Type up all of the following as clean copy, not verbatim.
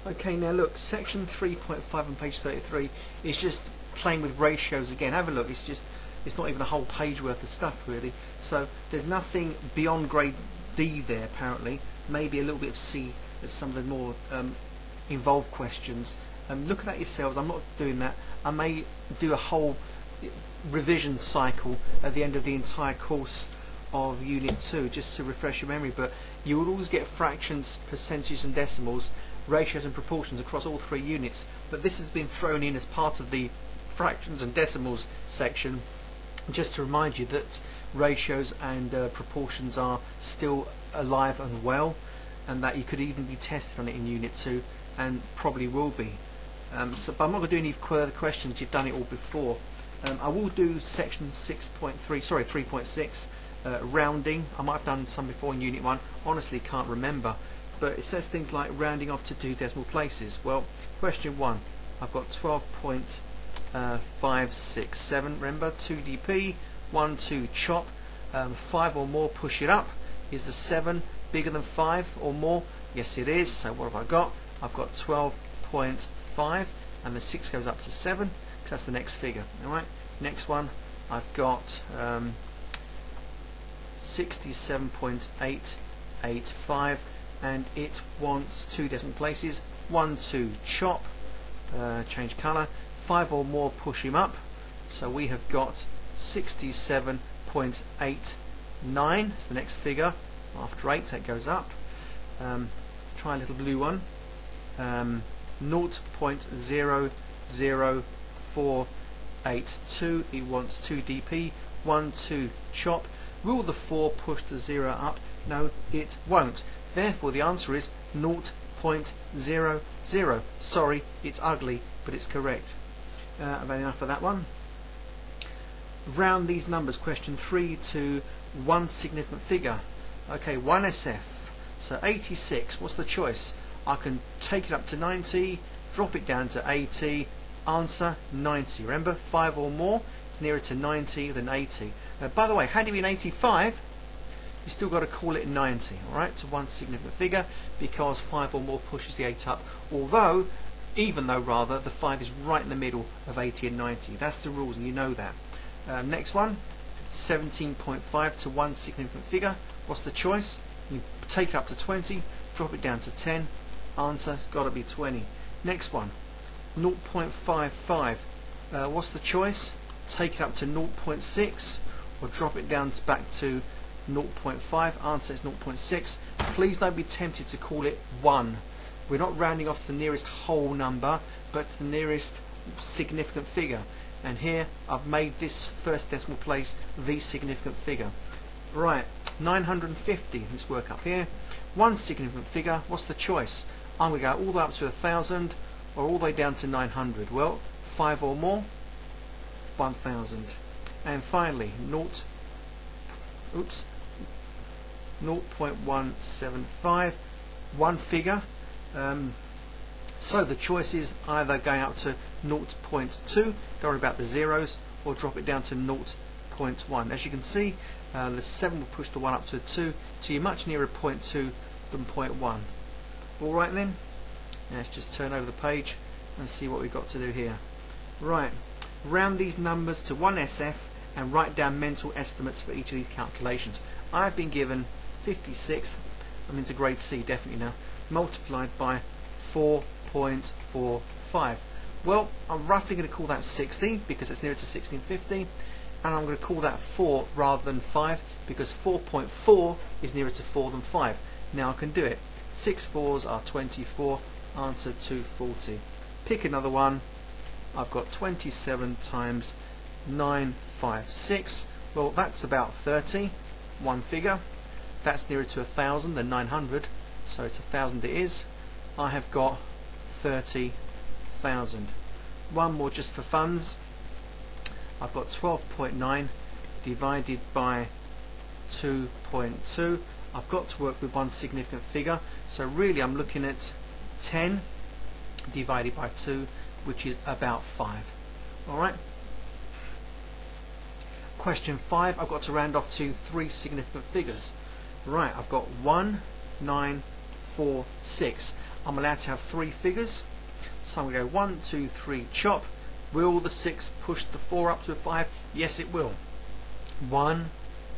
Okay, now look, section 3.5 on page 33 is just playing with ratios again. Have a look, it's not even a whole page worth of stuff really. So there's nothing beyond grade D there apparently. Maybe a little bit of C as some of the more involved questions. Look at that yourselves. I'm not doing that. I may do a whole revision cycle at the end of the entire course of Unit 2 just to refresh your memory, but you will always get fractions, percentages and decimals, ratios and proportions across all three units, but this has been thrown in as part of the fractions and decimals section just to remind you that ratios and proportions are still alive and well, and that you could even be tested on it in Unit 2 and probably will be. But I'm not going to do any further questions, you've done it all before. I will do section 3.6 rounding. I might have done some before in Unit 1, honestly can't remember, but it says things like rounding off to 2 decimal places. Well, question 1, I've got 12.567, remember 2dp, 1, 2 chop, 5 or more push it up. Is the 7 bigger than 5 or more? Yes it is, so what have I got? I've got 12.5 and the 6 goes up to 7 because that's the next figure. Alright, next one I've got 67.885 and it wants 2 decimal places. 1, 2 chop, change colour, 5 or more push him up, so we have got 67.89 is the next figure. After 8 that goes up. Try a little blue one. 0.00482, it wants 2dp, 1, 2 chop. Will the 4 push the 0 up? No, it won't. Therefore the answer is 0.00. Sorry, it's ugly, but it's correct. I've had enough of that one. Round these numbers, question 3, to one significant figure. Okay, 1SF. So 86, what's the choice? I can take it up to 90, drop it down to 80, answer 90. Remember, 5 or more is nearer to 90 than 80. By the way, had it been 85, you still got to call it 90, alright, to one significant figure, because 5 or more pushes the 8 up, even though the 5 is right in the middle of 80 and 90. That's the rules and you know that. Next one, 17.5 to one significant figure. What's the choice? You take it up to 20, drop it down to 10, answer's got to be 20. Next one, 0.55. What's the choice? Take it up to 0.6 or drop it down back to 0.5. Answer is 0.6. Please don't be tempted to call it 1. We're not rounding off to the nearest whole number, but to the nearest significant figure. And here I've made this first decimal place the significant figure. Right, 950. Let's work up here. One significant figure. What's the choice? I'm going to go all the way up to 1,000 or all the way down to 900. Well, 5 or more, 1,000. And finally, 0.175. One figure. So the choice is either going up to 0.2, don't worry about the zeros, or drop it down to 0.1. As you can see, the 7 will push the 1 up to 2, so you're much nearer 0.2 than 0.1. Alright then, now let's just turn over the page and see what we've got to do here. Right, round these numbers to 1SF and write down mental estimates for each of these calculations. I've been given 56, I'm into grade C definitely now, multiplied by 4.45. Well, I'm roughly going to call that 60 because it's nearer to 1650, and I'm going to call that 4 rather than 5 because 4.4 is nearer to 4 than 5. Now I can do it. 6 4s are 24, answer 240. Pick another one. I've got 27 times 956. Well, that's about 30, one figure. That's nearer to 1,000 than 900, so it's 1,000 it is. I have got 30,000. One more just for funds. I've got 12.9 divided by 2.2. I've got to work with one significant figure, so really I'm looking at 10 divided by 2, which is about 5. Alright. Question 5, I've got to round off to 3 significant figures. Right, I've got 1, 9, 4, 6. I'm allowed to have 3 figures. So I'm going to go 1, 2, 3, chop. Will the 6 push the 4 up to a 5? Yes, it will. 1,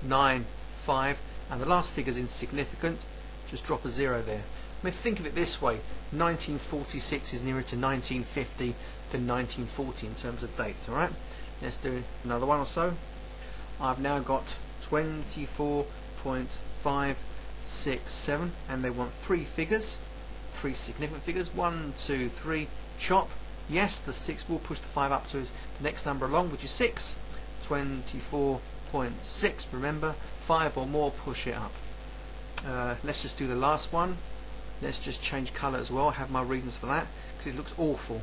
9, 5, and the last figure is insignificant. Just drop a 0 there. I mean, think of it this way: 1946 is nearer to 1950 than 1940 in terms of dates. All right. Let's do another one or so. I've now got 24.567, and they want 3 figures, 3 significant figures. 1, 2, 3, chop. Yes, the 6 will push the 5 up to the next number along, which is 6. 24.6. Remember, 5 or more push it up. Let's just do the last one. Let's just change colour as well. I have my reasons for that, because it looks awful.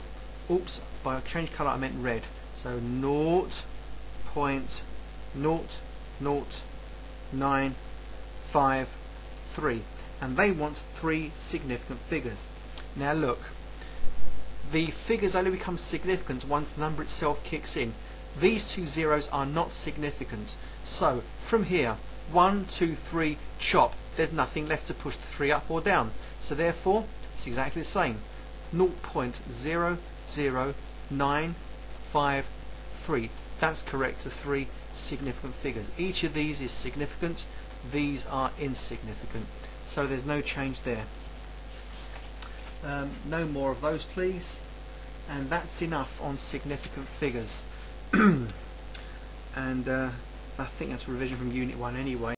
Oops, by change colour I meant red. So 0.00953, and they want 3 significant figures. Now look, the figures only become significant once the number itself kicks in. These 2 zeros are not significant. So from here, 1, 2, 3, chop. There's nothing left to push the 3 up or down. So therefore, it's exactly the same. 0.00953. That's correct to 3 significant figures. Each of these is significant. These are insignificant. So there's no change there. No more of those, please. And that's enough on significant figures. And I think that's revision from Unit 1 anyway.